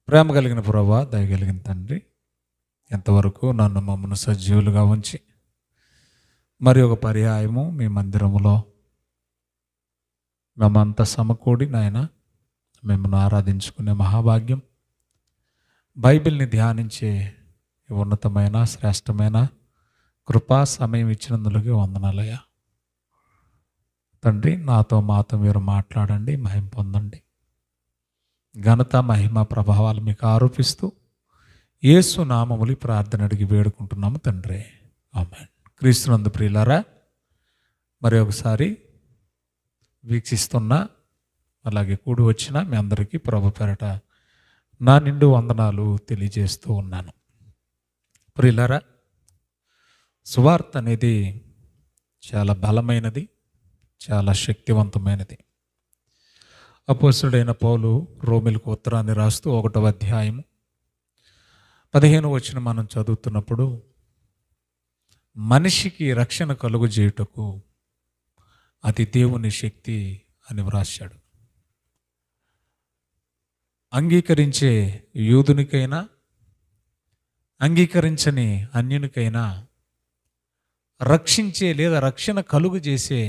ప్రేమ కలిగిన ప్రభా, దయ కలిగిన తండ్రి, ఎంతవరకు నన్ను మమ్మల్ని సజీవులుగా ఉంచి మరి ఒక పర్యాయము మీ మందిరములో మేమంతా సమకూడి నాయన మిమ్మల్ని ఆరాధించుకునే మహాభాగ్యం, బైబిల్ని ధ్యానించే ఈ ఉన్నతమైన శ్రేష్టమైన కృపా సమయం ఇచ్చినందులకి వందనాలయ్యా. తండ్రి, నాతో మాతో మీరు మాట్లాడండి, మహిమ పొందండి. ఘనత మహిమ ప్రభావాలు మీకు ఆరోపిస్తూ యేసు నామములు ఈ ప్రార్థన అడిగి వేడుకుంటున్నాము తండ్రి, ఆమేన్. క్రీస్తునందు ప్రియులారా, మరి ఒకసారి వీక్షిస్తున్న అలాగే కూడి వచ్చిన మీ అందరికీ ప్రభు పేరట నా నిండు వందనాలు తెలియజేస్తూ ఉన్నాను. ప్రియులారా, సువార్త అనేది చాలా బలమైనది, చాలా శక్తివంతమైనది. అపోస్తలుడైన పౌలు రోమీయులకు ఉత్తరాన్ని రాస్తూ 1వ అధ్యాయం 15వ వచనం మనం చదువుతున్నప్పుడు, మనిషికి రక్షణ కలుగు చేయుటకు అది దేవుని శక్తి అని వ్రాశాడు. అంగీకరించే యూదునికైనా అంగీకరించని అన్యునికైనా రక్షించే లేదా రక్షణ కలుగు చేసే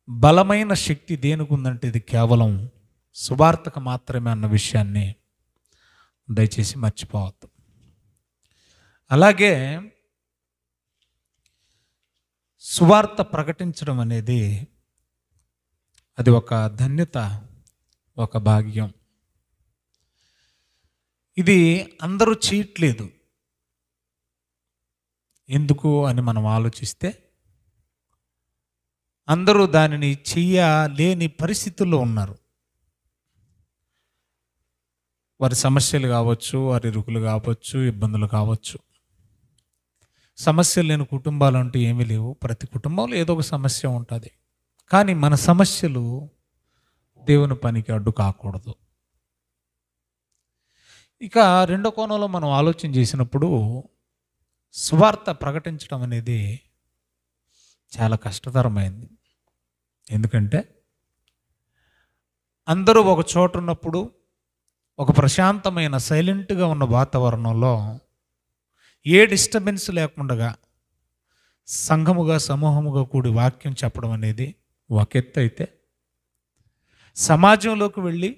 బలమైన శక్తి దేనికి ఉందంటే ఇది కేవలం సువార్తకు మాత్రమే అన్న విషయాన్ని దయచేసి మర్చిపోవద్దు. అలాగే సువార్త ప్రకటించడం అనేది అది ఒక ధన్యత, ఒక భాగ్యం. ఇది అందరూ చేయట్లేదు. ఎందుకు అని మనం ఆలోచిస్తే, అందరూ దానిని చెయ్యలేని పరిస్థితుల్లో ఉన్నారు. వారి సమస్యలు కావచ్చు, వారి ఇరుకులు కావచ్చు, ఇబ్బందులు కావచ్చు. సమస్యలు లేని కుటుంబాలు అంటూ ఏమీ లేవు. ప్రతి కుటుంబంలో ఏదో ఒక సమస్య ఉంటుంది. కానీ మన సమస్యలు దేవుని పనికి అడ్డు కాకూడదు. ఇక రెండో కోణంలో మనం ఆలోచన చేసినప్పుడు, సువార్త ప్రకటించడం అనేది చాలా కష్టతరమైంది. ఎందుకంటే అందరూ ఒక చోట ఉన్నప్పుడు, ఒక ప్రశాంతమైన సైలెంట్గా ఉన్న వాతావరణంలో ఏ డిస్టర్బెన్స్ లేకుండా సంఘముగా సమూహముగా కూడి వాక్యం చెప్పడం అనేది ఒక ఎత్తు అయితే, సమాజంలోకి వెళ్ళి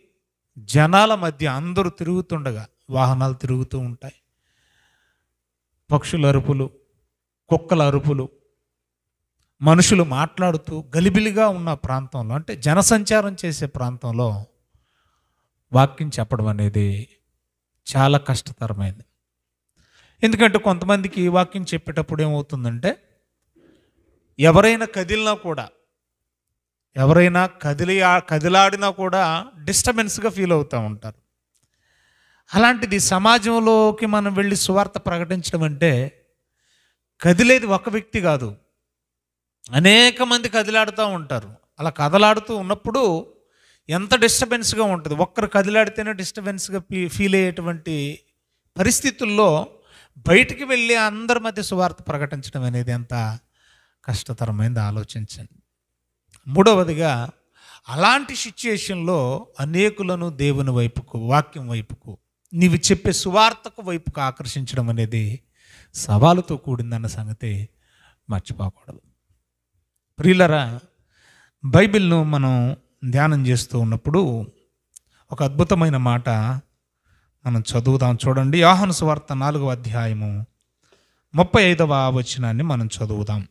జనాల మధ్య అందరూ తిరుగుతుండగా, వాహనాలు తిరుగుతూ ఉంటాయి, పక్షుల అరుపులు, కుక్కల అరుపులు, మనుషులు మాట్లాడుతూ గలిబిలిగా ఉన్న ప్రాంతంలో, అంటే జనసంచారం చేసే ప్రాంతంలో వాక్యం చెప్పడం అనేది చాలా కష్టతరమైంది. ఎందుకంటే కొంతమందికి వాక్యం చెప్పేటప్పుడు ఏమవుతుందంటే, ఎవరైనా కదిలినా కూడా, ఎవరైనా కదిలాడినా కూడా డిస్టర్బెన్స్గా ఫీల్ అవుతూ ఉంటారు. అలాంటిది సమాజంలోకి మనం వెళ్ళి సువార్త ప్రకటించడం అంటే, కదిలేది ఒక వ్యక్తి కాదు, అనేక మంది కదిలాడుతూ ఉంటారు. అలా కదలాడుతూ ఉన్నప్పుడు ఎంత డిస్టర్బెన్స్గా ఉంటుంది. ఒక్కరు కదిలాడితేనే డిస్టర్బెన్స్గా ఫీల్ అయ్యేటువంటి పరిస్థితుల్లో బయటికి వెళ్ళి అందరి మధ్య సువార్త ప్రకటించడం అనేది ఎంత కష్టతరమైంది ఆలోచించండి. మూడవదిగా, అలాంటి సిచ్యుయేషన్లో అనేకులను దేవుని వైపుకు, వాక్యం వైపుకు, నీవు చెప్పే సువార్తకు వైపుకు ఆకర్షించడం అనేది సవాలుతో కూడిందన్న సంగతి మర్చిపోకూడదు. ప్రియులరా, బైబిల్ను మనం ధ్యానం చేస్తూ ఉన్నప్పుడు ఒక అద్భుతమైన మాట మనం చదువుదాం. చూడండి, యోహాను సువార్త 4వ అధ్యాయము 35వ వచనాన్ని మనం చదువుదాం.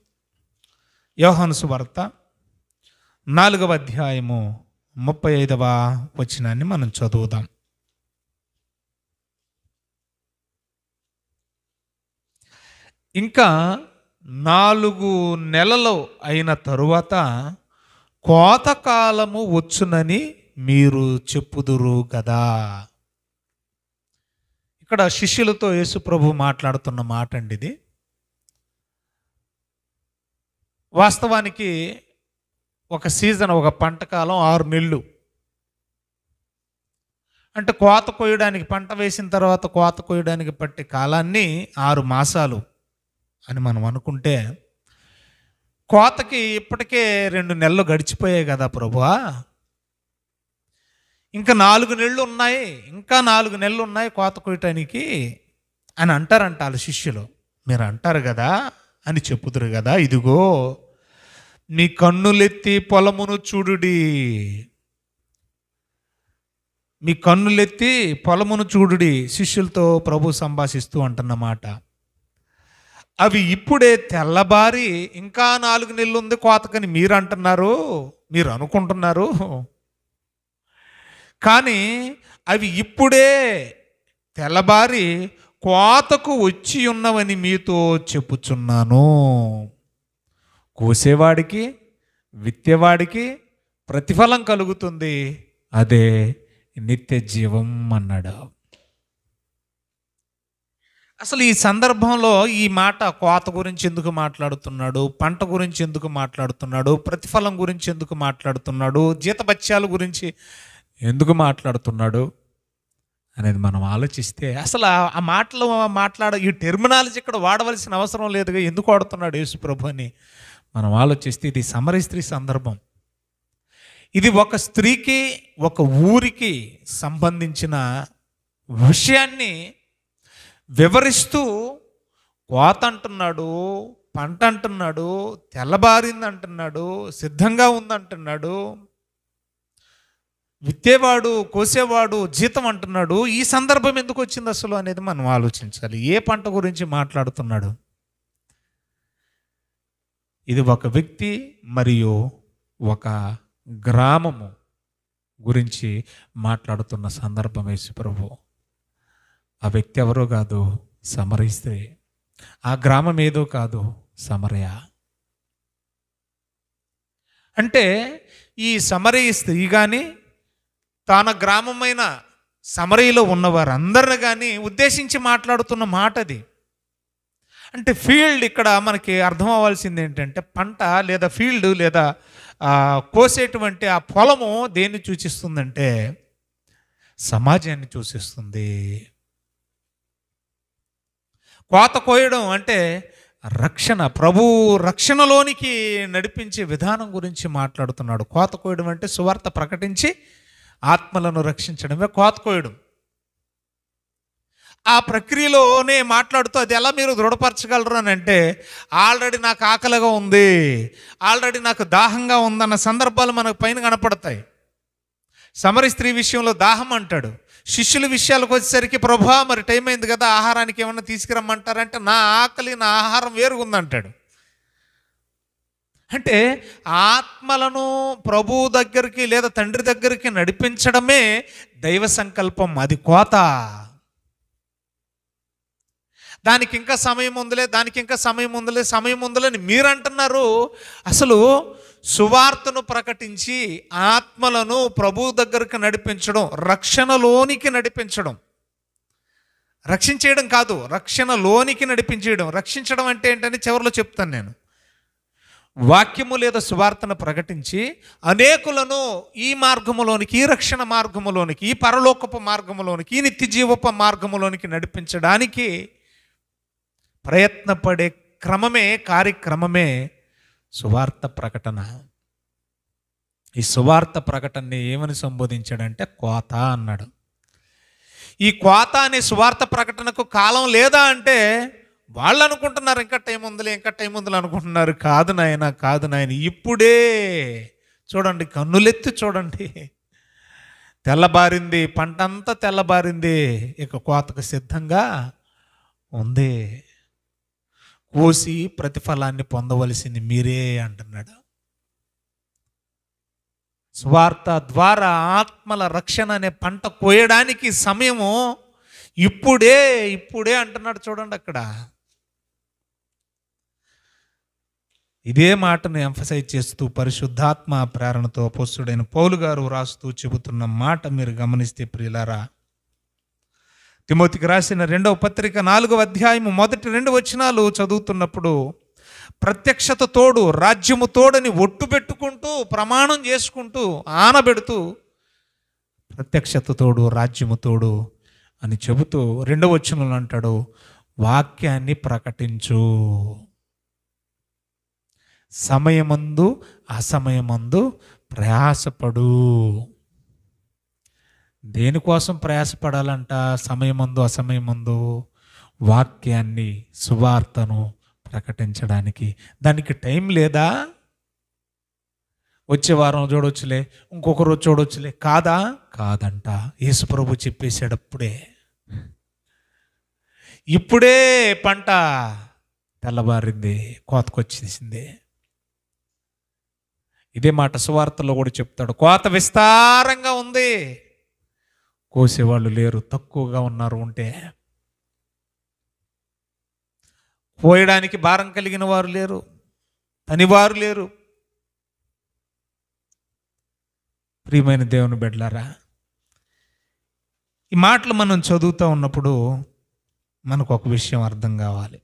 యోహాను సువార్త 4వ అధ్యాయము 35వ వచనాన్ని మనం చదువుదాం. ఇంకా 4 నెలలు అయిన తరువాత కోతకాలము వచ్చునని మీరు చెప్పుదురు కదా. ఇక్కడ శిష్యులతో యేసు ప్రభు మాట్లాడుతున్న మాట అండి ఇది. వాస్తవానికి ఒక సీజన్, ఒక పంట కాలం 6 నెలలు. అంటే కోత కొయ్యడానికి, పంట వేసిన తర్వాత కోత కొయ్యడానికి పట్టే కాలాన్ని 6 మాసాలు అని మనం అనుకుంటే, కోతకి ఇప్పటికే 2 నెలలు గడిచిపోయాయి కదా ప్రభువా, ఇంకా 4 నెలలు ఉన్నాయి, ఇంకా 4 నెలలు ఉన్నాయి కోత కొయ్యటానికి అని అంటారంట వాళ్ళ శిష్యులు. మీరు అంటారు కదా అని చెప్పుదురు కదా, ఇదిగో మీ కన్నులెత్తి పొలమును చూడుడి, మీ కన్నులెత్తి పొలమును చూడుడి, శిష్యులతో ప్రభు సంభాషిస్తూ అంటున్నమాట. అవి ఇప్పుడే తెల్లబారి ఇంకా 4 నెలలు ఉంది కోతకని మీరు అంటున్నారు, మీరు అనుకుంటున్నారు, కానీ అవి ఇప్పుడే తెల్లబారి కోతకు వచ్చి ఉన్నవని మీతో చెప్పుచున్నాను. కోసేవాడికి విత్తేవాడికి ప్రతిఫలం కలుగుతుంది, అదే నిత్య జీవం అన్నాడు. అసలు ఈ సందర్భంలో ఈ మాట కోత గురించి ఎందుకు మాట్లాడుతున్నాడు, పంట గురించి ఎందుకు మాట్లాడుతున్నాడు, ప్రతిఫలం గురించి ఎందుకు మాట్లాడుతున్నాడు, జీతభత్యాల గురించి ఎందుకు మాట్లాడుతున్నాడు అనేది మనం ఆలోచిస్తే అసలు ఆ మాటలు ఈ టెర్మినాలజీ ఇక్కడ వాడవలసిన అవసరం లేదుగా, ఎందుకు వాడుతున్నాడు యేసు ప్రభు అని మనం ఆలోచిస్తే ఇది సమరీ స్త్రీ సందర్భం. ఇది ఒక స్త్రీకి ఒక ఊరికి సంబంధించిన విషయాన్ని వివరిస్తూ కోత అంటున్నాడు, పంట అంటున్నాడు, తెల్లబారింది అంటున్నాడు, సిద్ధంగా ఉందంటున్నాడు, విత్తేవాడు కోసేవాడు జీతం అంటున్నాడు. ఈ సందర్భం ఎందుకు వచ్చింది అసలు అనేది మనం ఆలోచించాలి. ఏ పంట గురించి మాట్లాడుతున్నాడు? ఇది ఒక వ్యక్తి మరియు ఒక గ్రామము గురించి మాట్లాడుతున్న సందర్భం యేసు ప్రభు. ఆ వ్యక్తి ఎవరో కాదు, సమరీ స్త్రీ. ఆ గ్రామం ఏదో కాదు, సమరయ. అంటే ఈ సమరయ స్త్రీ కానీ తన గ్రామమైన సమరయలో ఉన్నవారందరిని కానీ ఉద్దేశించి మాట్లాడుతున్న మాట అది. అంటే ఫీల్డ్ ఇక్కడ మనకి అర్థం అవ్వాల్సింది ఏంటంటే పంట లేదా ఫీల్డ్ లేదా కోసేటువంటి ఆ పొలము దేన్ని సూచిస్తుందంటే సమాజాన్ని సూచిస్తుంది. కోత కోయడం అంటే రక్షణ, ప్రభు రక్షణలోనికి నడిపించే విధానం గురించి మాట్లాడుతున్నాడు. కోత కోయడం అంటే సువార్త ప్రకటించి ఆత్మలను రక్షించడమే కోత కోయడం. ఆ ప్రక్రియలోనే మాట్లాడుతూ అది ఎలా మీరు దృఢపరచగలరు అని అంటే, ఆల్రెడీ నాకు ఆకలిగా ఉంది, ఆల్రెడీ నాకు దాహంగా ఉందన్న సందర్భాలు మనకు పైన కనపడతాయి. సమరీ స్త్రీ విషయంలో దాహం అంటాడు. శిష్యుల విషయాలకు వచ్చేసరికి ప్రభువా మరి టైం అయింది కదా, ఆహారానికి ఏమన్నా తీసుకురమ్మంటారంటే నా ఆకలి నా ఆహారం వేరుగా ఉందంటాడు. అంటే ఆత్మలను ప్రభు దగ్గరికి లేదా తండ్రి దగ్గరికి నడిపించడమే దైవ సంకల్పం. అది కోత. దానికి ఇంకా సమయం ఉందిలే, దానికి ఇంకా సమయం ఉందిలే అని మీరు అంటున్నారు. అసలు సువార్తను ప్రకటించి ఆత్మలను ప్రభు దగ్గరికి నడిపించడం, రక్షణలోనికి నడిపించడం, రక్షించేయడం కాదు, రక్షణలోనికి నడిపించేయడం. రక్షించడం అంటే ఏంటని చివరిలో చెప్తాను నేను. వాక్యము లేదా సువార్తను ప్రకటించి అనేకులను ఈ మార్గములోనికి, ఈ రక్షణ మార్గములోనికి, ఈ పరలోకపు మార్గములోనికి, ఈ నిత్య జీవపు మార్గములోనికి నడిపించడానికి ప్రయత్నపడే కార్యక్రమమే సువార్త ప్రకటన. ఈ సువార్త ప్రకటనని ఏమని సంబోధించాడంటే కోత అన్నాడు. ఈ కోత అనే సువార్త ప్రకటనకు కాలం లేదా అంటే వాళ్ళు అనుకుంటున్నారు ఇంకా టైం ఉందిలే అనుకుంటున్నారు. కాదు నాయన, ఇప్పుడే చూడండి, కన్నులెత్తి చూడండి, తెల్లబారింది, పంట అంతా తెల్లబారింది, ఇక కోతకు సిద్ధంగా ఉంది. కోసి ప్రతిఫలాన్ని పొందవలసింది మీరే అంటున్నాడు. సువార్త ద్వారా ఆత్మల రక్షణ అనే పంట కోయడానికి సమయము ఇప్పుడే అంటున్నాడు. చూడండి అక్కడ ఇదే మాటను ఎంఫసైజ్ చేస్తూ పరిశుద్ధాత్మ ప్రేరణతో అపోస్తలుడైన పౌలు గారు రాస్తూ చెబుతున్న మాట మీరు గమనిస్తే ప్రియులారా, తిమోతికి రాసిన 2వ పత్రిక 4వ అధ్యాయము మొదటి 2 వచనాలు చదువుతున్నప్పుడు ప్రత్యక్షత తోడు రాజ్యము తోడని ఒట్టు పెట్టుకుంటూ ప్రమాణం చేసుకుంటూ ఆనబెడుతూ ప్రత్యక్షత తోడు రాజ్యము తోడు అని చెబుతూ 2వ వచనంలో అంటాడు, వాక్యాన్ని ప్రకటించు, సమయమందు అసమయమందు ప్రయాసపడు. దేనికోసం ప్రయాసపడాలంట? సమయమందు అసమయమందు వాక్యాన్ని, సువార్తను ప్రకటించడానికి. దానికి టైం లేదా? వచ్చే వారం చూడొచ్చులే, ఇంకొక రోజు చూడొచ్చులే. కాదా? కాదంట. యేసుప్రభు చెప్పేశాడు అప్పుడే. ఇప్పుడే పంట తెల్లబారింది, కోతకొచ్చేసింది. ఇదే మాట సువార్తలో కూడా చెప్తాడు. కోత విస్తారంగా ఉంది, కోసేవాళ్ళు లేరు, తక్కువగా ఉన్నారు. ఉంటే కోయడానికి భారం కలిగిన వారు లేరు, పనివారు లేరు. ప్రియమైన దేవుని బిడ్డలారా, ఈ మాటలు మనం చదువుతూ ఉన్నప్పుడు మనకు ఒక విషయం అర్థం కావాలి.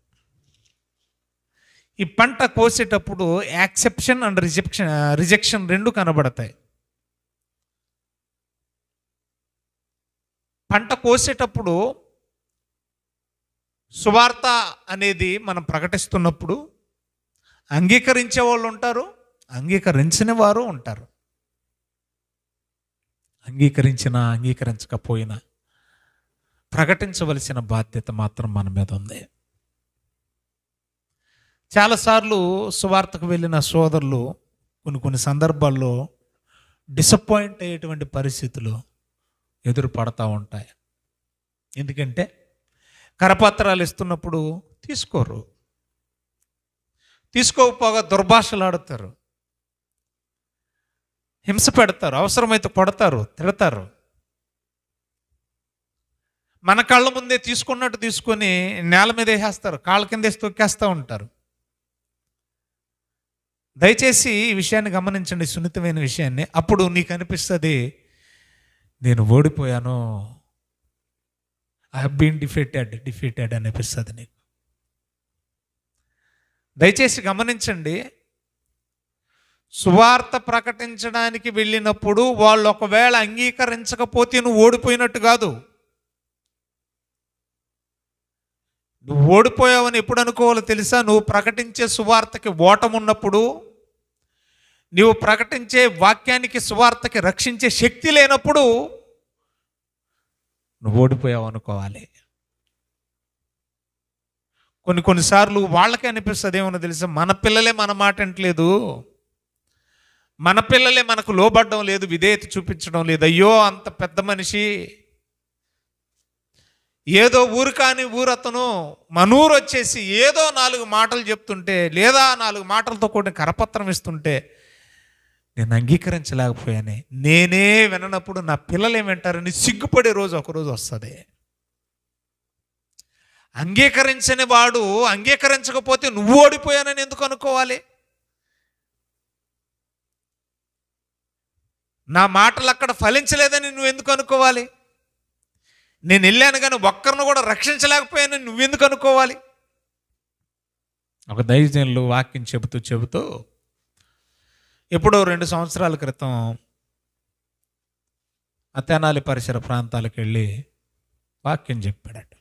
ఈ పంట కోసేటప్పుడు యాక్సెప్షన్ అండ్ రిజెక్షన్ రెండు కనబడతాయి. పంట కోసేటప్పుడు సువార్త అనేది మనం ప్రకటిస్తున్నప్పుడు అంగీకరించే వాళ్ళు ఉంటారు, అంగీకరించని వారు ఉంటారు. అంగీకరించినా అంగీకరించకపోయినా ప్రకటించవలసిన బాధ్యత మాత్రం మన మీద ఉంది. చాలాసార్లు సువార్తకు వెళ్ళిన సోదరులు కొన్ని సందర్భాల్లో డిసప్పాయింట్ అయ్యేటువంటి పరిస్థితులు ఎదురు పడతా ఉంటాయి. ఎందుకంటే కరపత్రాలు ఇస్తున్నప్పుడు తీసుకోకపోగా దుర్భాషలు ఆడుతారు, హింస పెడతారు, అవసరమైతే కొడతారు, తిడతారు. మన కళ్ళ ముందే తీసుకున్నట్టు తీసుకొని నేల మీద వేసేస్తారు, కాళ్ళ కింద వేసి తొక్కేస్తూ ఉంటారు. దయచేసి ఈ విషయాన్ని గమనించండి, సున్నితమైన విషయాన్ని. అప్పుడు నీకు అనిపిస్తుంది, నేను ఓడిపోయాను, ఐ హావ్ బీన్ డిఫీటెడ్ అనిపిస్తుంది నీకు. దయచేసి గమనించండి, సువార్త ప్రకటించడానికి వెళ్ళినప్పుడు వాళ్ళు ఒకవేళ అంగీకరించకపోతే నువ్వు ఓడిపోయినట్టు కాదు. నువ్వు ఓడిపోయావని ఎప్పుడు అనుకోవాలో తెలుసా? నువ్వు ప్రకటించే సువార్తకి ఓటమున్నప్పుడు, నువ్వు ప్రకటించే వాక్యానికి, సువార్తకి రక్షించే శక్తి లేనప్పుడు నువ్వు ఓడిపోయావు అనుకోవాలి. కొన్నిసార్లు వాళ్ళకే అనిపిస్తుంది, ఏమన్నా తెలుసా, మన పిల్లలే మన మాట వినట్లేదు, మన పిల్లలే మనకు లోబడ్డం లేదు, విధేయత చూపించడం లేదు. అయ్యో అంత పెద్ద మనిషి, ఏదో ఊరు కాని ఊరతను మనూరు వచ్చేసి ఏదో 4 మాటలు చెప్తుంటే, లేదా 4 మాటలతో కూడిన కరపత్రం ఇస్తుంటే నేను అంగీకరించలేకపోయానే, నేనే విననప్పుడు నా పిల్లలు ఏమంటారని సిగ్గుపడే రోజు ఒకరోజు వస్తుంది. అంగీకరించని వాడు అంగీకరించకపోతే నువ్వు ఓడిపోయానని ఎందుకు అనుకోవాలి? నా మాటలు అక్కడ ఫలించలేదని నువ్వు ఎందుకు అనుకోవాలి? నేను వెళ్ళాను కానీ ఒక్కరిని కూడా రక్షించలేకపోయానని నువ్వెందుకు అనుకోవాలి? ఒక దైవజనులు వాక్యం చెబుతూ ఎప్పుడో 2 సంవత్సరాల క్రితం తెనాలి పరిసర ప్రాంతాలకు వెళ్ళి వాక్యం చెప్పాడట.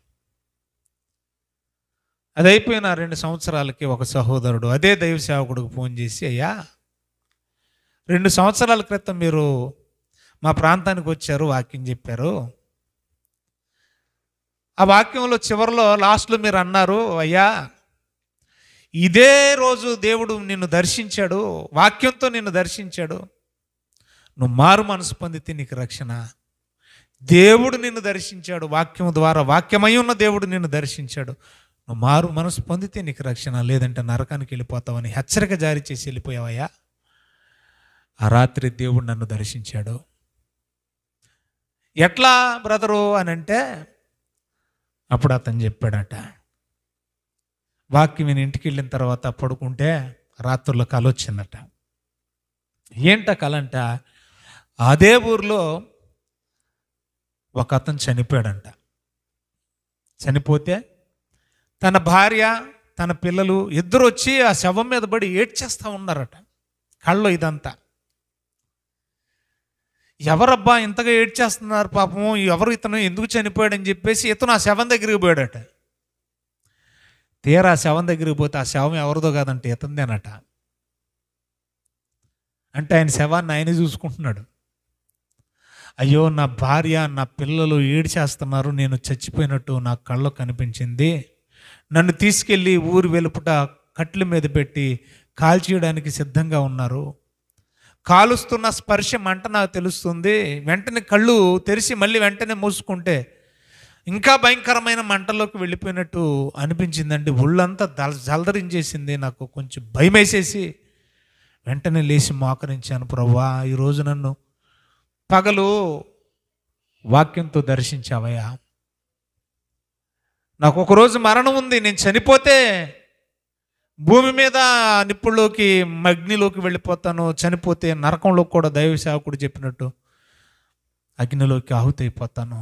అది అయిపోయిన 2 సంవత్సరాలకి ఒక సహోదరుడు అదే దైవ సేవకుడికి ఫోన్ చేసి, అయ్యా 2 సంవత్సరాల క్రితం మీరు మా ప్రాంతానికి వచ్చారు, వాక్యం చెప్పారు. ఆ వాక్యంలో చివరిలో లాస్ట్లో మీరు అన్నారు, అయ్యా ఇదే రోజు దేవుడు నిన్ను దర్శించాడు, వాక్యంతో నిన్ను దర్శించాడు, నువ్వు మారు మనసు పొందితే నీకు రక్షణ. దేవుడు నిన్ను దర్శించాడు, వాక్యం ద్వారా, వాక్యమై ఉన్న దేవుడు నిన్ను దర్శించాడు, నువ్వు మారు మనసు పొందితే నీకు రక్షణ, లేదంటే నరకానికి వెళ్ళిపోతావని హెచ్చరిక జారీ చేసి వెళ్ళిపోయావయ్యా. ఆ రాత్రి దేవుడు నన్ను దర్శించాడు. ఎట్లా బ్రదరు అని అంటే, అప్పుడు అతను చెప్పాడట, వాక్యం నేను ఇంటికి వెళ్ళిన తర్వాత పడుకుంటే రాత్రుల్లో కల వచ్చిందట. ఏంట కల అంట, అదే ఊర్లో ఒక అతను చనిపోయాడంట. చనిపోతే తన భార్య, తన పిల్లలు ఇద్దరు వచ్చి ఆ శవం మీద పడి ఏడ్చేస్తూ ఉన్నారట. కళ్ళలో ఇదంతా, ఎవరబ్బా ఇంతగా ఏడ్చేస్తున్నారు పాపం, ఎవరు ఇతను ఎందుకు చనిపోయాడని చెప్పేసి ఇతను ఆ శవం దగ్గరికి పోయాడట. తీరా ఆ శవం దగ్గరికి పోతే ఆ శవం ఎవరిదో కాదంటే ఇతందేనట. అంటే ఆయన శవాన్ని ఆయనే చూసుకుంటున్నాడు. అయ్యో నా భార్య నా పిల్లలు ఏడ్చేస్తున్నారు, నేను చచ్చిపోయినట్టు నా కళ్ళకు కనిపించింది. నన్ను తీసుకెళ్ళి ఊరు వెలుపుట కట్ల మీద పెట్టి కాల్చేయడానికి సిద్ధంగా ఉన్నారు. కాలుస్తున్న స్పర్శ మంట నాకు తెలుస్తుంది. వెంటనే కళ్ళు తెరిచి మళ్ళీ వెంటనే మూసుకుంటే ఇంకా భయంకరమైన మంటలోకి వెళ్ళిపోయినట్టు అనిపించిందండి. ఒళ్ళంతా జలదరించేసింది. నాకు కొంచెం భయం వేసేసి వెంటనే లేచి మోకరించాను. ప్రభువా, ఈరోజు నన్ను పగలు వాక్యంతో దర్శించావయ్యా. నాకు ఒకరోజు మరణం ఉంది. నేను చనిపోతే భూమి మీద నిప్పుల్లోకి అగ్నిలోకి వెళ్ళిపోతాను. చనిపోతే నరకంలో కూడా దైవ సేవకుడు చెప్పినట్టు అగ్నిలోకి ఆహుతి అయిపోతాను.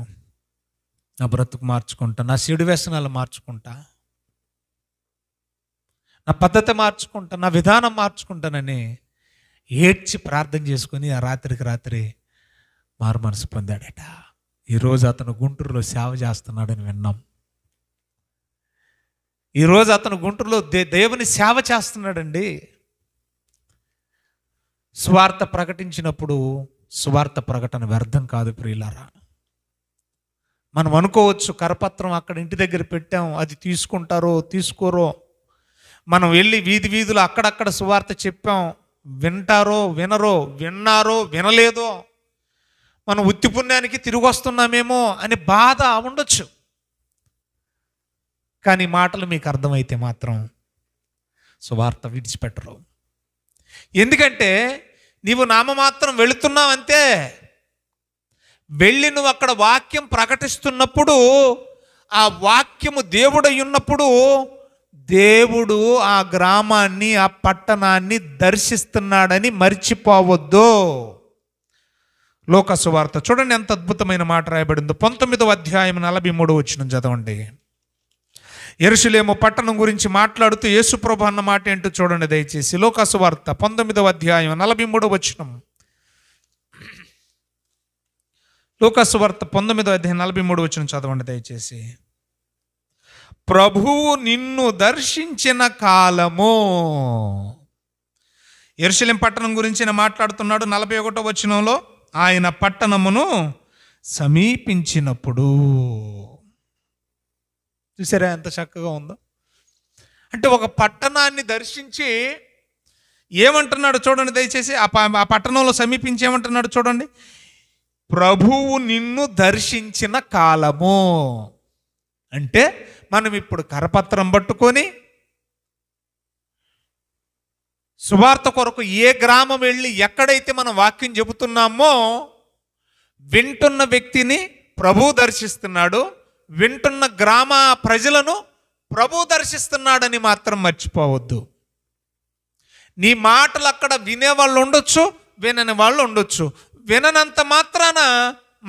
నా బ్రతుకు మార్చుకుంటా, నా చెడు వ్యసనాలు మార్చుకుంటా, నా పద్ధతి మార్చుకుంటా, నా విధానం మార్చుకుంటానని ఏడ్చి ప్రార్థన చేసుకుని ఆ రాత్రికి రాత్రి మారు మనసు పొందాడట. ఈరోజు అతను గుంటూరులో సేవ చేస్తున్నాడని విన్నాం. ఈరోజు అతను గుంటూరులో దేవుని సేవ చేస్తున్నాడండి. సువార్త ప్రకటించినప్పుడు సువార్త ప్రకటన వ్యర్థం కాదు ప్రియులారా. మనం అనుకోవచ్చు కరపత్రం అక్కడ ఇంటి దగ్గర పెట్టాం, అది తీసుకుంటారో తీసుకోరో. మనం వెళ్ళి వీధి వీధులు అక్కడక్కడ సువార్త చెప్పాం, వింటారో వినరో, విన్నారో వినలేదో, మనం ఉత్తి పుణ్యానికి తిరిగి వస్తున్నామేమో అని బాధ ఉండొచ్చు. కానీ మాటలు మీకు అర్థమైతే మాత్రం సువార్త విడిచిపెట్టరు. ఎందుకంటే నీవు నామమాత్రం వెళుతున్నావంతే. వెళ్ళి నువ్వు అక్కడ వాక్యం ప్రకటిస్తున్నప్పుడు, ఆ వాక్యము దేవుడై ఉన్నప్పుడు దేవుడు ఆ గ్రామాన్ని, ఆ పట్టణాన్ని దర్శిస్తున్నాడని మర్చిపోవద్దు. లోక సువార్త చూడండి ఎంత అద్భుతమైన మాట రాయబడిందో. 19వ అధ్యాయం 43వ వచనం చదవండి. యెరూషలేము పట్టణం గురించి మాట్లాడుతూ యేసుప్రభు అన్న మాట ఏంటో చూడండి దయచేసి. లోక సువార్త 19వ అధ్యాయం 43వ వచనం. లోక సువార్త 19వ అధ్యాయం 43వ వచనం చదవండి దయచేసి. ప్రభువు నిన్ను దర్శించిన కాలము. యెరూషలేము పట్టణం గురించి మాట్లాడుతున్నాడు. 41వ వచనంలో ఆయన పట్టణమును సమీపించినప్పుడు. చూసారా ఎంత చక్కగా ఉందో. అంటే ఒక పట్టణాన్ని దర్శించి ఏమంటున్నాడు చూడండి దయచేసి. ఆ పట్టణంలో సమీపించి ఏమంటున్నాడు చూడండి. ప్రభువు నిన్ను దర్శించిన కాలము. అంటే మనం ఇప్పుడు కరపత్రం పట్టుకొని సువార్త కొరకు ఏ గ్రామం వెళ్ళి ఎక్కడైతే మనం వాక్యం చెబుతున్నామో వింటున్న వ్యక్తిని ప్రభువు దర్శిస్తున్నాడు, వింటున్న గ్రామ ప్రజలను ప్రభువు దర్శిస్తున్నాడని మాత్రం మర్చిపోవద్దు. నీ మాటలు అక్కడ వినేవాళ్ళు ఉండొచ్చు, వినని వాళ్ళు ఉండొచ్చు. విననంత మాత్రాన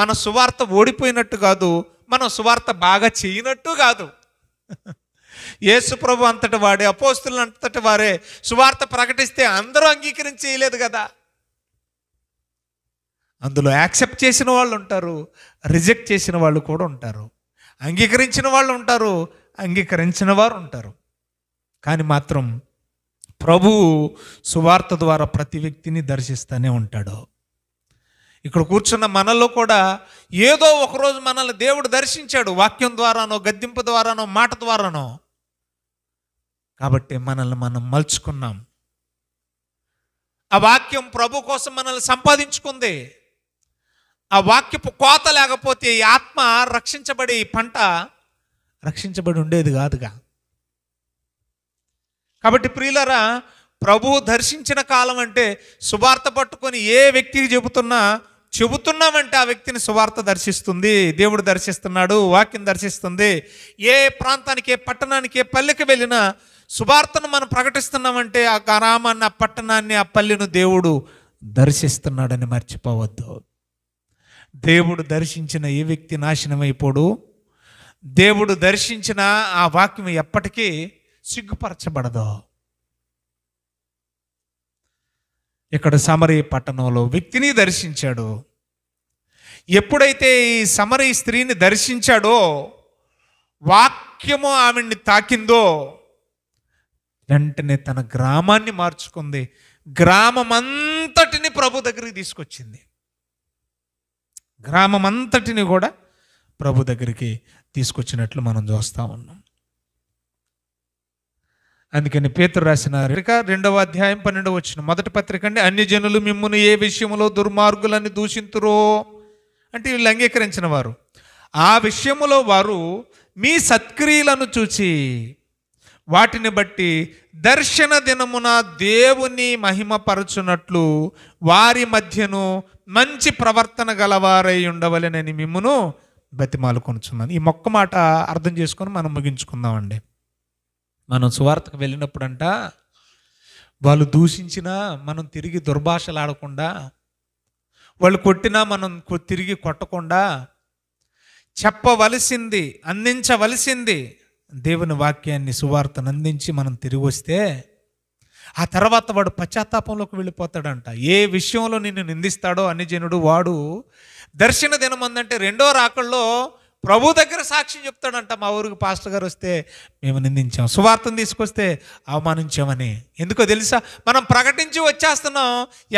మన సువార్త ఓడిపోయినట్టు కాదు, మనం సువార్త బాగా చేయనట్టు కాదు. యేసు ప్రభు అంతటి వాడే, అపోస్తులు అంతటి వారే సువార్త ప్రకటిస్తే అందరూ అంగీకరించేయలేదు కదా. అందులో యాక్సెప్ట్ చేసిన వాళ్ళు ఉంటారు, రిజెక్ట్ చేసిన వాళ్ళు కూడా ఉంటారు. అంగీకరించిన వాళ్ళు ఉంటారు, అంగీకరించిన వారు ఉంటారు. కానీ మాత్రం ప్రభువు సువార్త ద్వారా ప్రతి వ్యక్తిని దర్శిస్తూనే ఉంటాడు. ఇక్కడ కూర్చున్న మనలో కూడా ఏదో ఒకరోజు మనల్ని దేవుడు దర్శించాడు, వాక్యం ద్వారానో, గద్దింపు ద్వారానో, మాట ద్వారానో. కాబట్టి మనల్ని మనం మలుచుకున్నాం. ఆ వాక్యం ప్రభు కోసం మనల్ని సంపాదించుకుంది. ఆ వాక్యపు కోత లేకపోతే ఈ ఆత్మ రక్షించబడి, ఈ పంట రక్షించబడి ఉండేది కాదుగా. కాబట్టి ప్రియులారా, ప్రభువు దర్శించిన కాలం అంటే సువార్త పట్టుకొని ఏ వ్యక్తికి చెబుతున్నామంటే ఆ వ్యక్తిని సువార్త దర్శిస్తుంది, దేవుడు దర్శిస్తున్నాడు, వాక్యం దర్శిస్తుంది. ఏ ప్రాంతానికి, ఏ పట్టణానికి, ఏ పల్లెకి వెళ్ళినా సువార్తను మనం ప్రకటిస్తున్నామంటే ఆ గ్రామాన్ని, ఆ పట్టణాన్ని, ఆ పల్లెను దేవుడు దర్శిస్తున్నాడని మర్చిపోవద్దు. దేవుడు దర్శించిన ఏ వ్యక్తి నాశనం అయిపోడు. దేవుడు దర్శించిన ఆ వాక్యం ఎప్పటికీ సిగ్గుపరచబడదు. ఇక్కడ సమరీ పట్టణంలో వ్యక్తిని దర్శించాడు. ఎప్పుడైతే ఈ సమరీ స్త్రీని దర్శించాడో, వాక్యము ఆమెని తాకిందో, వెంటనే తన గ్రామాన్ని మార్చుకుంది. గ్రామం అంతటిని ప్రభు దగ్గరికి తీసుకొచ్చింది. గ్రామం అంతటిని కూడా ప్రభు దగ్గరికి తీసుకొచ్చినట్లు మనం చూస్తూ ఉన్నాం. అందుకని పేతురు రాసిన 2వ అధ్యాయం 12వ వచనం, మొదటి పత్రిక అండి, అన్యజనులు మిమ్మును ఏ విషయంలో దుర్మార్గులని దూషింతురో అంటే వీళ్ళు అంగీకరించిన వారు, ఆ విషయములో వారు మీ సత్క్రియలను చూచి వాటిని బట్టి దర్శన దినమున దేవుని మహిమపరచునట్లు వారి మధ్యను మంచి ప్రవర్తన గలవారై ఉండవలెనని మిమ్మును బతిమాలుకొనుచున్నాను. ఈ మొక్క మాట అర్థం చేసుకొని మనం ముగించుకుందామండి. మనం సువార్తకు వెళ్ళినప్పుడంట వాళ్ళు దూషించినా మనం తిరిగి దుర్భాషలు ఆడకుండా, వాళ్ళు కొట్టినా మనం తిరిగి కొట్టకుండా, చెప్పవలసింది అందించవలసింది దేవుని వాక్యాన్ని సువార్తను అందించి మనం తిరిగి వస్తే ఆ తర్వాత వాడు పశ్చాత్తాపంలోకి వెళ్ళిపోతాడంట. ఏ విషయంలో నిన్ను నిందిస్తాడో అన్యజనుడు వాడు దర్శన దినమందంటే 2వ రాకల్లో ప్రభు దగ్గర సాక్ష్యం చెప్తాడంట. మా ఊరికి పాస్టర్ గారు వస్తే మేము నిందించాం, సువార్తను తీసుకొస్తే అవమానించామని. ఎందుకో తెలుసా? మనం ప్రకటించి వచ్చేస్తున్నాం,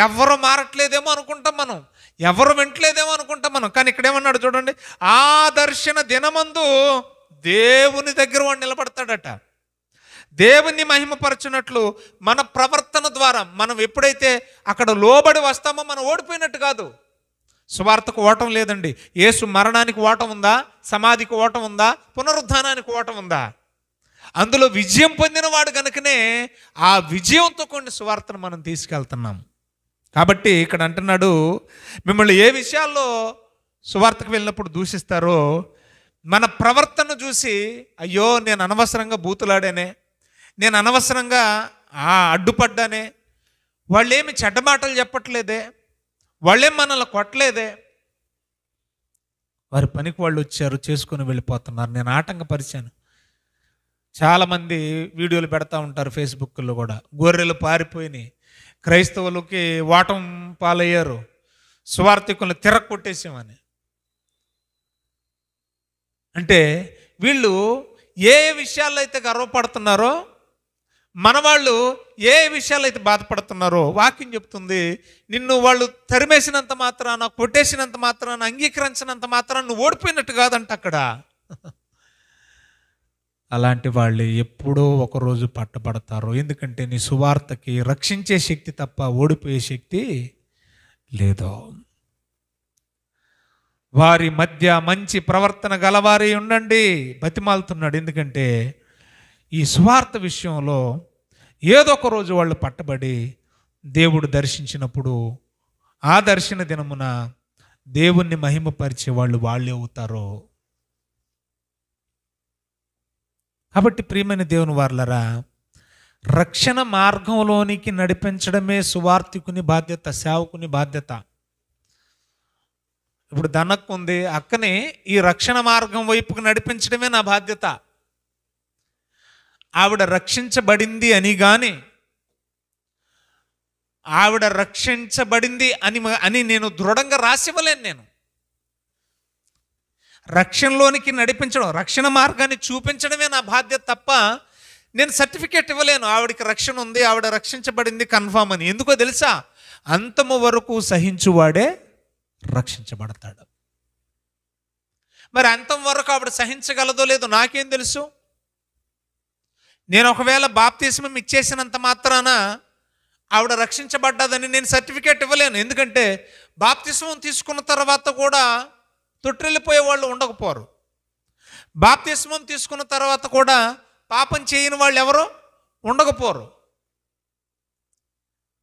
ఎవరు మారట్లేదేమో అనుకుంటాం, మనం ఎవరు వింటలేదేమో అనుకుంటాం మనం. కానీ ఇక్కడ ఏమన్నాడు చూడండి, ఆ దర్శన దినమందు దేవుని దగ్గర వాడు నిలబడతాడట. దేవుని మహిమపరచునట్లు మన ప్రవర్తన ద్వారా మనం ఎప్పుడైతే అక్కడ లోబడి వస్తామో మనం ఓడిపోయినట్టు కాదు. సువార్తకు ఓటం లేదండి. యేసు మరణానికి ఓటం ఉందా? సమాధికి ఓటం ఉందా? పునరుద్ధానానికి ఓటం ఉందా? అందులో విజయం పొందిన వాడు కనుకనే ఆ విజయంతో కొన్ని సువార్తను మనం తీసుకెళ్తున్నాం. కాబట్టి ఇక్కడ అంటున్నాడు, మిమ్మల్ని ఏ విషయాల్లో సువార్తకు వెళ్ళినప్పుడు దూషిస్తారో మన ప్రవర్తన చూసి, అయ్యో నేను అనవసరంగా బూతులాడానే, నేను అనవసరంగా అడ్డుపడ్డానే, వాళ్ళేమి చెడ్డ మాటలు చెప్పట్లేదే, వాళ్ళేం మనల్ని కొట్టలేదే, వారి పనికి వాళ్ళు వచ్చారు చేసుకొని వెళ్ళిపోతున్నారు, నేను ఆటంకపరిచాను. చాలామంది వీడియోలు పెడతా ఉంటారు ఫేస్బుక్లో కూడా, గొర్రెలు పారిపోయినాయి, క్రైస్తవులకి వాటం పాలయ్యారు, సువార్థికులను తిరగొట్టేసామని. అంటే వీళ్ళు ఏ విషయాల్లో అయితే గర్వపడుతున్నారో, మన వాళ్ళు ఏ విషయాలు అయితే బాధపడుతున్నారో వాక్యం చెప్తుంది, నిన్ను వాళ్ళు తరిమేసినంత మాత్రాన, కొట్టేసినంత మాత్రాన, అంగీకరించినంత మాత్రాన నువ్వు ఓడిపోయినట్టు కాదంట అక్కడ. అలాంటి వాళ్ళు ఎప్పుడో ఒకరోజు పట్టబడతారు. ఎందుకంటే నీ సువార్తకి రక్షించే శక్తి తప్ప ఓడిపోయే శక్తి లేదు. వారి మధ్య మంచి ప్రవర్తన గలవారే ఉండండి బతిమాలుతున్నాడు. ఎందుకంటే ఈ సువార్త విషయంలో ఏదో ఒక రోజు వాళ్ళు పట్టబడి దేవుడు దర్శించినప్పుడు ఆ దర్శన దినమున దేవుణ్ణి మహిమపరిచే వాళ్ళే అవుతారు. కాబట్టి ప్రియమైన దేవుని వారలారా, రక్షణ మార్గంలోనికి నడిపించడమే సువార్తికుని బాధ్యత, సేవకుని బాధ్యత. ఇప్పుడు దనక్కు ఉంది, అక్కని ఈ రక్షణ మార్గం వైపుకు నడిపించడమే నా బాధ్యత. ఆవిడ రక్షించబడింది అని కానీ, ఆవిడ రక్షించబడింది అని నేను దృఢంగా రాసివ్వలేను. నేను రక్షణలోనికి నడిపించడం, రక్షణ మార్గాన్ని చూపించడమే నా బాధ్యత తప్ప నేను సర్టిఫికేట్ ఇవ్వలేను ఆవిడకి రక్షణ ఉంది, ఆవిడ రక్షించబడింది కన్ఫామ్ అని. ఎందుకో తెలుసా? అంతము వరకు సహించువాడే రక్షించబడతాడు. మరి అంతం వరకు ఆవిడ సహించగలదో లేదో నాకేం తెలుసు? నేను ఒకవేళ బాప్తిస్మం ఇచ్చేసినంత మాత్రాన ఆవిడ రక్షించబడ్డదని నేను సర్టిఫికేట్ ఇవ్వలేను. ఎందుకంటే బాప్తిస్మం తీసుకున్న తర్వాత కూడా తొట్టిల్లిపోయే వాళ్ళు ఉండకపోరు. బాప్తిస్మం తీసుకున్న తర్వాత కూడా పాపం చేయని వాళ్ళు ఎవరో ఉండకపోరు.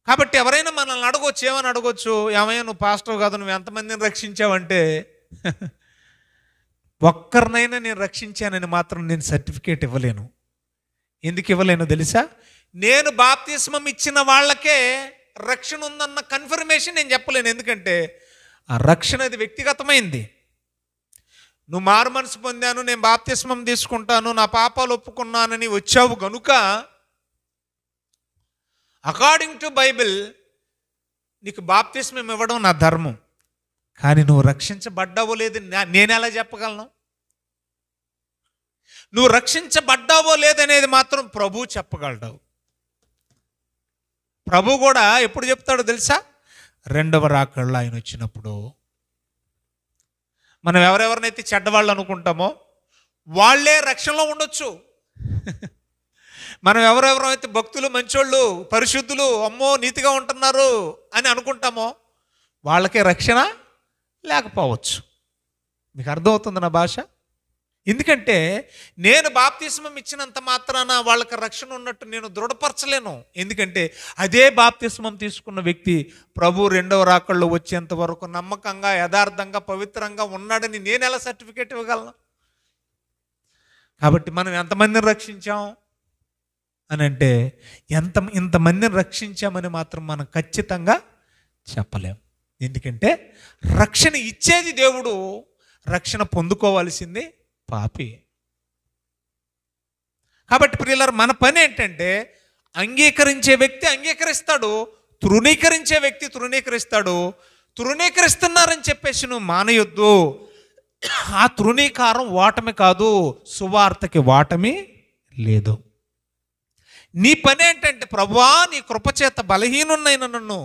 కాబట్టి ఎవరైనా మనల్ని అడగొచ్చు, ఏమని అడగొచ్చు, ఏమయ్యా నువ్వు పాస్టర్ కాదు, నువ్వు ఎంతమందిని రక్షించావంటే, ఒక్కరినైనా నేను రక్షించానని మాత్రం నేను సర్టిఫికేట్ ఇవ్వలేను. ఎందుకు ఇవ్వలేను తెలుసా? నేను బాప్తిస్మం ఇచ్చిన వాళ్ళకే రక్షణ ఉందన్న కన్ఫర్మేషన్ నేను చెప్పలేను. ఎందుకంటే ఆ రక్షణ అది వ్యక్తిగతమైంది. నువ్వు మారు మనసు పొందాను, నేను బాప్తిస్మం తీసుకుంటాను, నా పాపాలు ఒప్పుకున్నానని వచ్చావు గనుక అకార్డింగ్ టు బైబిల్ నీకు బాప్తిస్మం ఇవ్వడం నా ధర్మం. కానీ నువ్వు రక్షించబడ్డావో లేదు నేను ఎలా చెప్పగలను? నువ్వు రక్షించబడ్డావో లేదనేది మాత్రం ప్రభు చెప్పగలడు. ప్రభు కూడా ఎప్పుడు చెప్తాడో తెలుసా? రెండవ రాకడలో ఆయన వచ్చినప్పుడు మనం ఎవరెవరినైతే చెడ్డవాళ్ళు అనుకుంటామో వాళ్ళే రక్షణలో ఉండొచ్చు. మనం ఎవరెవరైతే భక్తులు, మంచోళ్ళు, పరిశుద్ధులు, అమ్మో నీతిగా ఉంటున్నారు అని అనుకుంటామో వాళ్ళకే రక్షణ లేకపోవచ్చు. మీకు అర్థమవుతుంది నా భాష? ఎందుకంటే నేను బాప్తిస్మం ఇచ్చినంత మాత్రాన వాళ్ళకి రక్షణ ఉన్నట్టు నేను దృఢపరచలేను. ఎందుకంటే అదే బాప్తిస్మం తీసుకున్న వ్యక్తి ప్రభు రెండవ రాకల్లో వచ్చేంత వరకు నమ్మకంగా, యథార్థంగా, పవిత్రంగా ఉన్నాడని నేను ఎలా సర్టిఫికేట్ ఇవ్వగలను? కాబట్టి మనం ఎంతమందిని రక్షించాం అని అంటే ఇంతమందిని రక్షించామని మాత్రం మనం ఖచ్చితంగా చెప్పలేం. ఎందుకంటే రక్షణ ఇచ్చేది దేవుడు, రక్షణ పొందుకోవాల్సింది పాపి. కాబట్టి ప్రియులారా, మన పని ఏంటంటే అంగీకరించే వ్యక్తి అంగీకరిస్తాడు, తృణీకరించే వ్యక్తి తృణీకరిస్తాడు. తృణీకరిస్తున్నారని చెప్పేసి నువ్వు మానయొద్దు. ఆ తృణీకారం ఓటమి కాదు, సువార్తకి ఓటమి లేదు. నీ పని ఏంటంటే ప్రభువా నీ కృపచేత బలహీనున్నైన నన్ను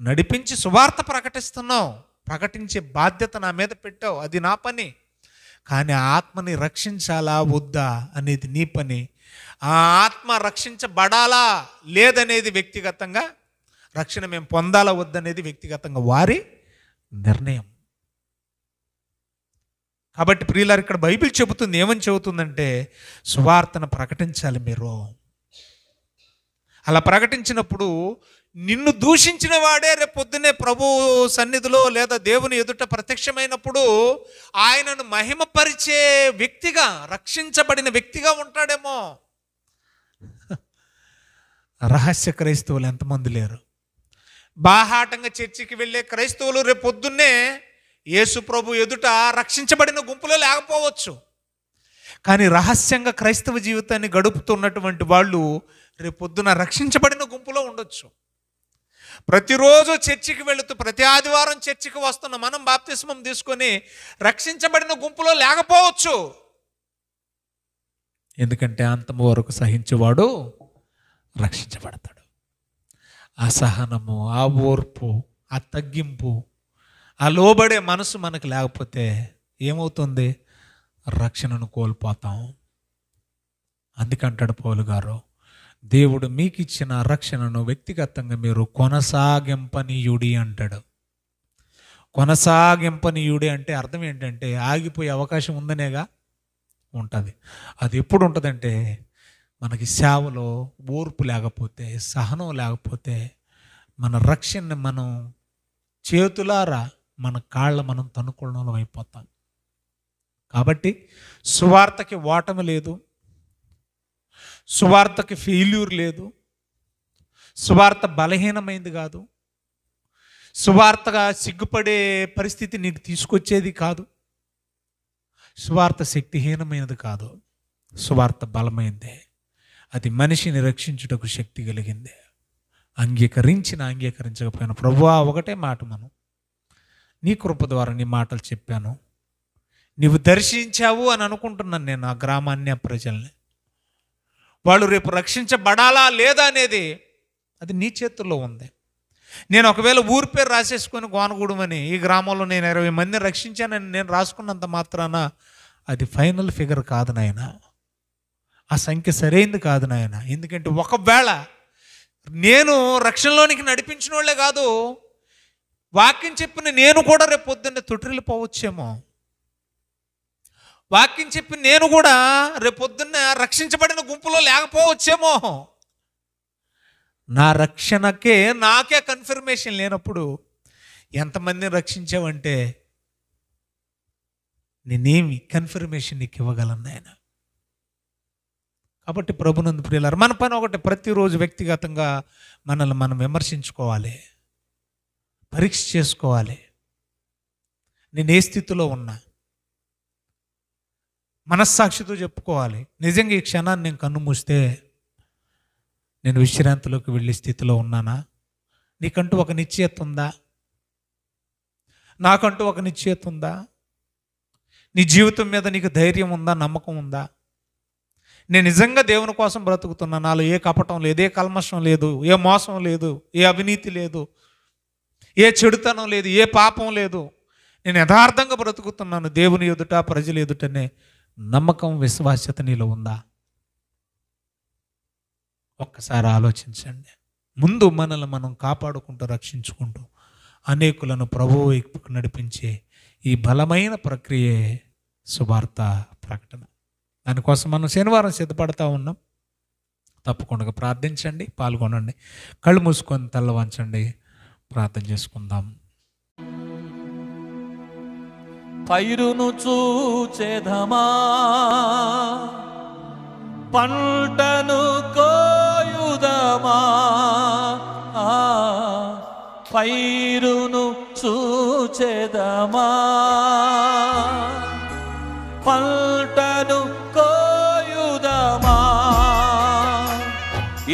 నడిపించి సువార్త ప్రకటిస్తున్నావు, ప్రకటించే బాధ్యత నా మీద పెట్టావు, అది నా పని. కానీ ఆత్మని రక్షించాలా వద్దా అనేది నీ పని. ఆ ఆత్మ రక్షించబడాలా లేదనేది వ్యక్తిగతంగా, రక్షణ మేము పొందాలా వద్దనేది వ్యక్తిగతంగా వారి నిర్ణయం. కాబట్టి ప్రియులారు, ఇక్కడ బైబిల్ చెబుతుంది, ఏమని చెబుతుందంటే సువార్తను ప్రకటించాలి మీరు. అలా ప్రకటించినప్పుడు నిన్ను దూషించిన వాడే రేపు పొద్దునే ప్రభు సన్నిధిలో లేదా దేవుని ఎదుట ప్రత్యక్షమైనప్పుడు ఆయనను మహిమపరిచే వ్యక్తిగా, రక్షించబడిన వ్యక్తిగా ఉంటాడేమో. రహస్య క్రైస్తవులు ఎంతమంది లేరు? బాహాటంగా చర్చికి వెళ్ళే క్రైస్తవులు రేపు పొద్దున్నే యేసు ప్రభు ఎదుట రక్షించబడిన గుంపులో లేకపోవచ్చు. కానీ రహస్యంగా క్రైస్తవ జీవితాన్ని గడుపుతున్నటువంటి వాళ్ళు రేపు పొద్దున రక్షించబడిన గుంపులో ఉండొచ్చు. ప్రతిరోజు చర్చికి వెళుతూ ప్రతి ఆదివారం చర్చికి వస్తున్న మనం బాప్తిస్మం తీసుకొని రక్షించబడిన గుంపులో లేకపోవచ్చు. ఎందుకంటే అంతము వరకు సహించేవాడు రక్షించబడతాడు. ఆ సహనము, ఆ ఓర్పు, ఆ తగ్గింపు, ఆ లోబడే మనసు మనకు లేకపోతే ఏమవుతుంది? రక్షణను కోల్పోతాం. అందుకంటాడు పౌలు గారు, దేవుడు మీకు ఇచ్చిన రక్షణను వ్యక్తిగతంగా మీరు కొనసాగింపనీయుడి అంటాడు. కొనసాగింపనీయుడి అంటే అర్థం ఏంటంటే ఆగిపోయే అవకాశం ఉందనేగా ఉంటుంది. అది ఎప్పుడు ఉంటుందంటే మనకి సేవలో ఓర్పు లేకపోతే, సహనం లేకపోతే మన రక్షణని మనం చేతులారా మన కాళ్ళ మనం తనుకోవడం అయిపోతాం. కాబట్టి సువార్తకి ఓటమి లేదు, సువార్తకి ఫెయిల్యూర్ లేదు, సువార్త బలహీనమైంది కాదు, సువార్తగా సిగ్గుపడే పరిస్థితి నీకు తీసుకొచ్చేది కాదు, సువార్త శక్తిహీనమైనది కాదు, సువార్త బలమైందే. అది మనిషిని రక్షించుటకు శక్తి కలిగిందే. అంగీకరించకపోయినా ప్రభువా ఒకటే మాట, మనం నీ కృప ద్వారా నీ మాటలు చెప్పాను, నీవు దర్శించావు అని అనుకుంటున్నాను నేను ఆ గ్రామాన్ని, ఆ ప్రజల్ని. వాళ్ళు రేపు రక్షించబడాలా లేదా అనేది అది నీ చేతుల్లో ఉంది. నేను ఒకవేళ ఊరి పేరు రాసేసుకొని గోనగూడమని ఈ గ్రామంలో నేను 20 మందిని రక్షించానని నేను రాసుకున్నంత మాత్రాన అది ఫైనల్ ఫిగర్ కాదు నాయన, ఆ సంఖ్య సరైంది కాదు నాయన. ఎందుకంటే ఒకవేళ నేను రక్షణలోనికి నడిపించిన వాళ్ళే కాదు, వాక్యం చెప్పిన నేను కూడా రేపు పొద్దున్నే తొట్టిల్లిపోవచ్చేమో. వాక్యం చెప్పి నేను కూడా రేపు పొద్దున్న రక్షించబడిన గుంపులో లేకపోవచ్చేమో. నా రక్షణకే నాకే కన్ఫర్మేషన్ లేనప్పుడు ఎంతమందిని రక్షించావంటే నేనేమి కన్ఫర్మేషన్ నీకు ఇవ్వగలను ఆయన. కాబట్టి ప్రభునందు ప్రియులారా, మన పని ఒకటి, ప్రతిరోజు వ్యక్తిగతంగా మనల్ని మనం విమర్శించుకోవాలి, పరీక్ష చేసుకోవాలి. నేను ఏ స్థితిలో ఉన్నా మనస్సాక్షితో చెప్పుకోవాలి. నిజంగా ఈ క్షణాన్ని నేను కన్ను మూస్తే నేను విశ్రాంతిలోకి వెళ్ళే స్థితిలో ఉన్నానా? నీకంటూ ఒక నిశ్చయత ఉందా? నాకంటూ ఒక నిశ్చయత ఉందా? నీ జీవితం మీద నీకు ధైర్యం ఉందా, నమ్మకం ఉందా? నేను నిజంగా దేవుని కోసం బ్రతుకుతున్నా, నాలో ఏ కపటం లేదు, ఏ కల్మషం లేదు, ఏ మోసం లేదు, ఏ అవినీతి లేదు, ఏ చెడుతనం లేదు, ఏ పాపం లేదు. నేను యథార్థంగా బ్రతుకుతున్నాను దేవుని ఎదుట ప్రజల ఎదుటనే నమ్మకం విశ్వాస్యత నీలో ఉందా? ఒక్కసారి ఆలోచించండి. ముందు మనల్ని మనం కాపాడుకుంటూ రక్షించుకుంటూ అనేకులను ప్రభువు వైపుకు నడిపించే ఈ బలమైన ప్రక్రియే సువార్త ప్రకటన. దానికోసం మనం శనివారం సిద్ధపడతా ఉన్నాం. తప్పకుండా ప్రార్థించండి, పాల్గొనండి. కళ్ళు మూసుకొని తల్ల వంచండి, ప్రార్థన చేసుకుందాం. పైరును చూచెదమా, పంటను కోయుదమా, పైరును చూచెదమా, పంటను కోయుదమా.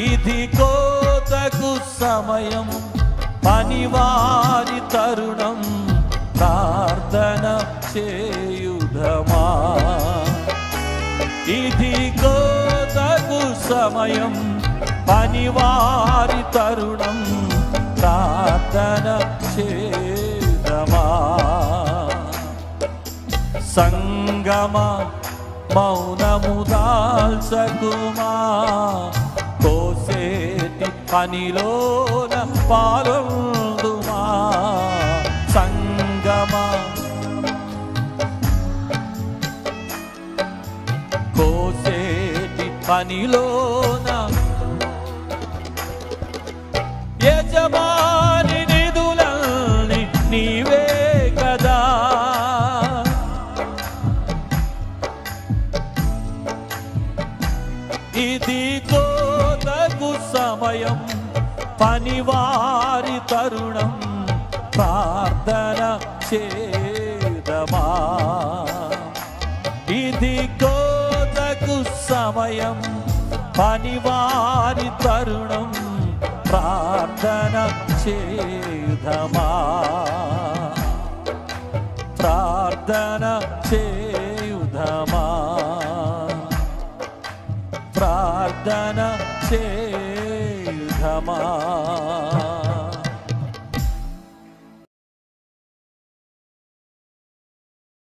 ఇది కోతకు సమయం, పనివారి తరుణం, ప్రార్థన చేయుదమా. ఇది కోతకు సమయం, పనివారి తరుణం, ప్రార్థన చేయుదమా. సంగమ మౌనము దాల్చకుమా, కోసేటి పనిలోన పాల్గొందుమా. సంగమ కోసేటి పనిలోన యజమాని నిధులన్నీ నీవే కదా. ఇది కోతకు సమయం, పనివారి తరుణం, ప్రార్థన చేయుదమా. ఇది కోతకు సమయం, పనివారి తరుణం, ప్రార్థన చేయుదమా. ప్రార్థన చేయుదమా, ప్రార్థన చేయుదమా.